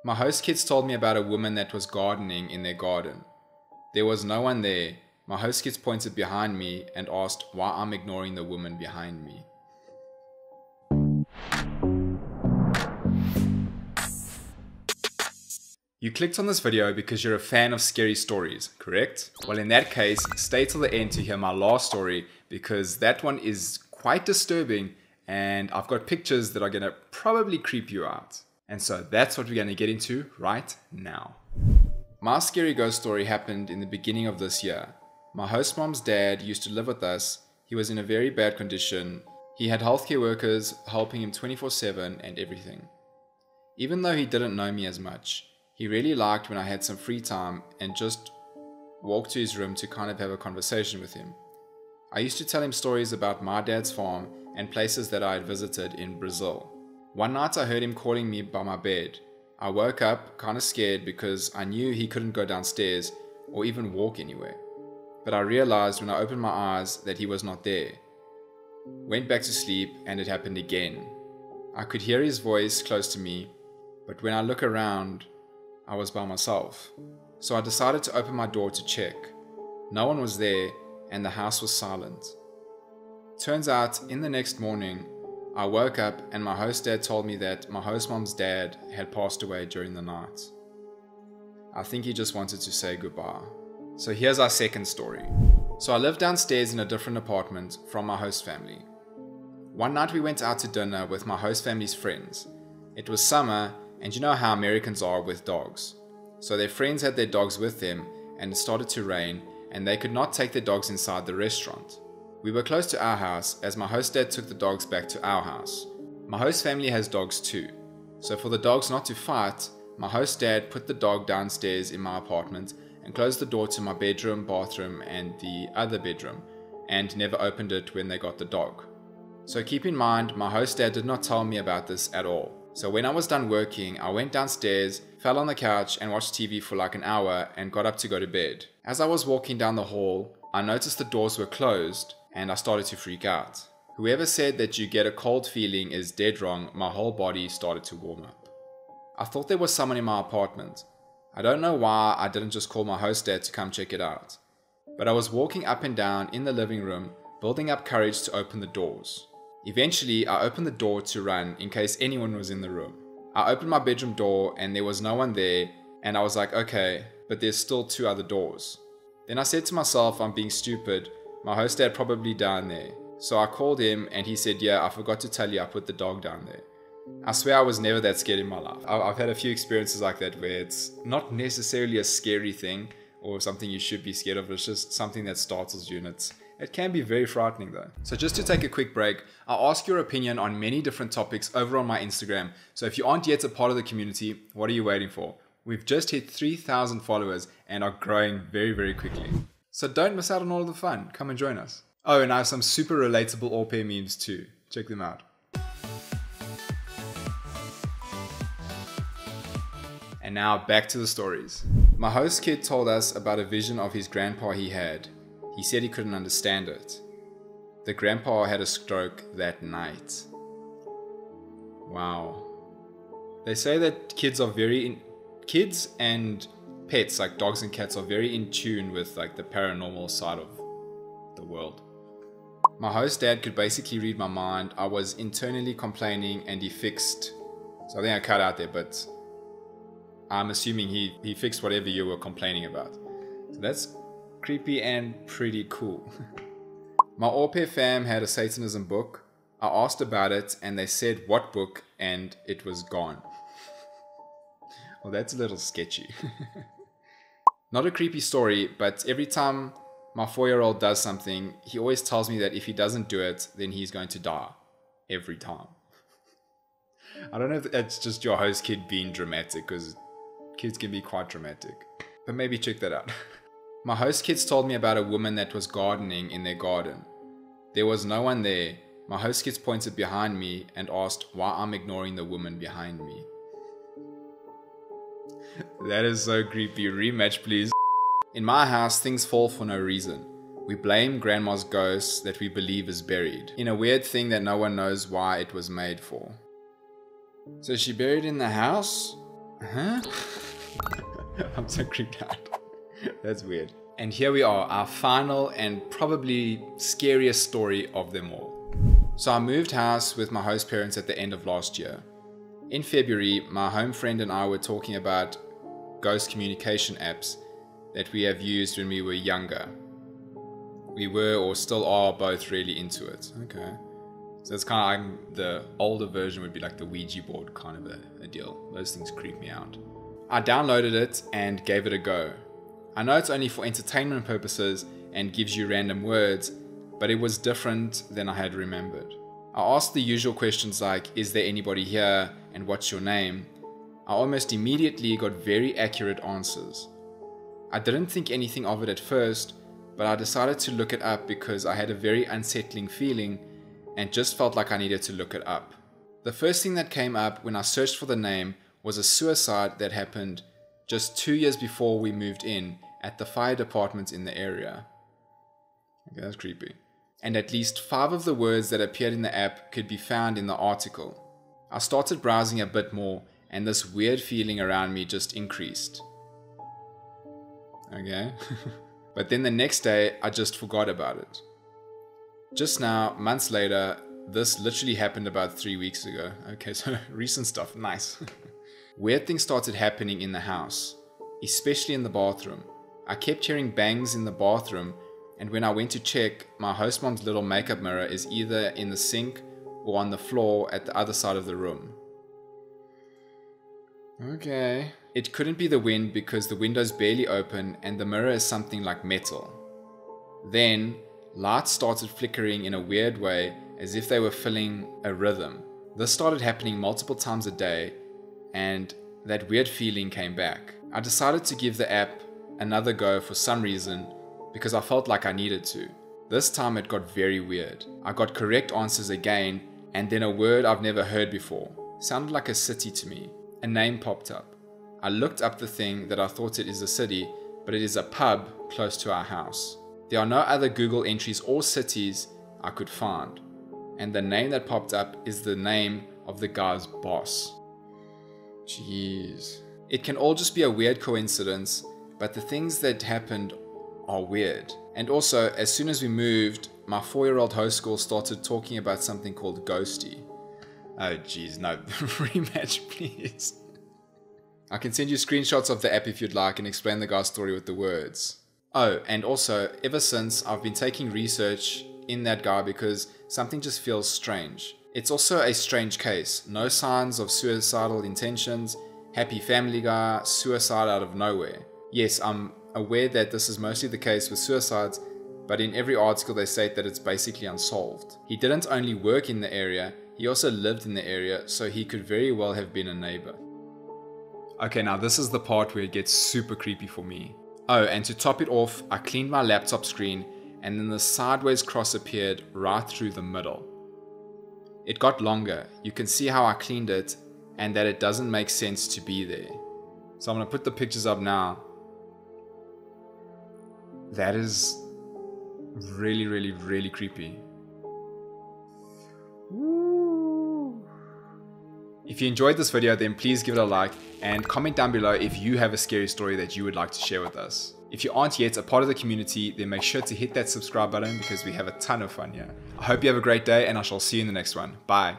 My host kids told me about a woman that was gardening in their garden. There was no one there. My host kids pointed behind me and asked why I'm ignoring the woman behind me. You clicked on this video because you're a fan of scary stories, correct? Well, in that case, stay till the end to hear my last story because that one is quite disturbing and I've got pictures that are gonna probably creep you out. And so that's what we're gonna get into right now. My scary ghost story happened in the beginning of this year. My host mom's dad used to live with us. He was in a very bad condition. He had healthcare workers helping him 24/7 and everything. Even though he didn't know me as much, he really liked when I had some free time and just walked to his room to kind of have a conversation with him. I used to tell him stories about my dad's farm and places that I had visited in Brazil. One night I heard him calling me by my bed. I woke up kind of scared because I knew he couldn't go downstairs or even walk anywhere. But I realized when I opened my eyes that he was not there. Went back to sleep and it happened again. I could hear his voice close to me, but when I look around, I was by myself. So I decided to open my door to check. No one was there and the house was silent. Turns out, in the next morning, I woke up and my host dad told me that my host mom's dad had passed away during the night. I think he just wanted to say goodbye. So here's our second story. So I lived downstairs in a different apartment from my host family. One night we went out to dinner with my host family's friends. It was summer and you know how Americans are with dogs. So their friends had their dogs with them and it started to rain and they could not take their dogs inside the restaurant. We were close to our house as my host dad took the dogs back to our house. My host family has dogs too. So for the dogs not to fight, my host dad put the dog downstairs in my apartment and closed the door to my bedroom, bathroom and the other bedroom and never opened it when they got the dog. So keep in mind, my host dad did not tell me about this at all. So when I was done working, I went downstairs, fell on the couch and watched TV for like an hour and got up to go to bed. As I was walking down the hall, I noticed the doors were closed and I started to freak out. Whoever said that you get a cold feeling is dead wrong. My whole body started to warm up. I thought there was someone in my apartment. I don't know why I didn't just call my host dad to come check it out. But I was walking up and down in the living room, building up courage to open the doors. Eventually, I opened the door to run in case anyone was in the room. I opened my bedroom door and there was no one there and I was like, okay, but there's still two other doors. Then I said to myself, I'm being stupid. My host dad probably down there. So I called him and he said, yeah, I forgot to tell you I put the dog down there. I swear I was never that scared in my life. I've had a few experiences like that where it's not necessarily a scary thing or something you should be scared of. It's just something that startles you and it can be very frightening though. So just to take a quick break, I'll ask your opinion on many different topics over on my Instagram. So if you aren't yet a part of the community, what are you waiting for? We've just hit 3,000 followers and are growing very, very quickly. So don't miss out on all of the fun. Come and join us. Oh, and I have some super relatable au pair memes too. Check them out. And now back to the stories. My host kid told us about a vision of his grandpa he had. He said he couldn't understand it. The grandpa had a stroke that night. Wow. They say that kids and pets like dogs and cats are very in tune with like the paranormal side of the world. My host dad could basically read my mind. I was internally complaining and he fixed. So I think I cut out there, but I'm assuming he fixed whatever you were complaining about. So that's creepy and pretty cool. My au pair fam had a Satanism book. I asked about it and they said what book and it was gone. Well, that's a little sketchy. Not a creepy story, but every time my 4-year-old does something, he always tells me that if he doesn't do it, then he's going to die. Every time. I don't know if it's just your host kid being dramatic, because kids can be quite dramatic. But maybe check that out. My host kids told me about a woman that was gardening in their garden. There was no one there. My host kids pointed behind me and asked why I'm ignoring the woman behind me. That is so creepy. Rematch, please. In my house, things fall for no reason. We blame grandma's ghost that we believe is buried in a weird thing that no one knows why it was made for. So is she buried in the house? Huh? I'm so creeped out. That's weird. And here we are, our final and probably scariest story of them all. So I moved house with my host parents at the end of last year. In February, my home friend and I were talking about ghost communication apps that we have used when we were younger. We were or still are both really into it. Okay. So it's kind of like the older version would be like the Ouija board kind of a deal. Those things creep me out. I downloaded it and gave it a go. I know it's only for entertainment purposes and gives you random words, but it was different than I had remembered. I asked the usual questions like, is there anybody here and what's your name? I almost immediately got very accurate answers. I didn't think anything of it at first, but I decided to look it up because I had a very unsettling feeling and just felt like I needed to look it up. The first thing that came up when I searched for the name was a suicide that happened just 2 years before we moved in at the fire department in the area. Okay, that's creepy. And at least 5 of the words that appeared in the app could be found in the article. I started browsing a bit more and this weird feeling around me just increased. Okay. But then the next day, I just forgot about it. Just now, months later, this literally happened about 3 weeks ago. Okay, so recent stuff, nice. Weird things started happening in the house, especially in the bathroom. I kept hearing bangs in the bathroom, and when I went to check, my host mom's little makeup mirror is either in the sink or on the floor at the other side of the room. Okay. It couldn't be the wind because the window's barely open and the mirror is something like metal. Then, lights started flickering in a weird way as if they were filling a rhythm. This started happening multiple times a day and that weird feeling came back. I decided to give the app another go for some reason because I felt like I needed to. This time it got very weird. I got correct answers again and then a word I've never heard before. Sounded like a city to me. A name popped up. I looked up the thing that I thought it is a city, but it is a pub close to our house. There are no other Google entries or cities I could find. And the name that popped up is the name of the guy's boss. Jeez. It can all just be a weird coincidence, but the things that happened are weird. And also, as soon as we moved, my 4-year-old host school started talking about something called ghosty. Oh jeez, no, rematch please. I can send you screenshots of the app if you'd like and explain the guy's story with the words. Oh, and also, ever since, I've been taking research in that guy because something just feels strange. It's also a strange case. No signs of suicidal intentions, happy family guy, suicide out of nowhere. Yes, I'm aware that this is mostly the case with suicides, but in every article they state that it's basically unsolved. He didn't only work in the area, he also lived in the area, so he could very well have been a neighbor. Okay, now this is the part where it gets super creepy for me. Oh, and to top it off, I cleaned my laptop screen and then the sideways cross appeared right through the middle. It got longer. You can see how I cleaned it and that it doesn't make sense to be there. So I'm going to put the pictures up now. That is really, really, really creepy. If you enjoyed this video, then please give it a like and comment down below if you have a scary story that you would like to share with us. If you aren't yet a part of the community, then make sure to hit that subscribe button because we have a ton of fun here. I hope you have a great day and I shall see you in the next one. Bye.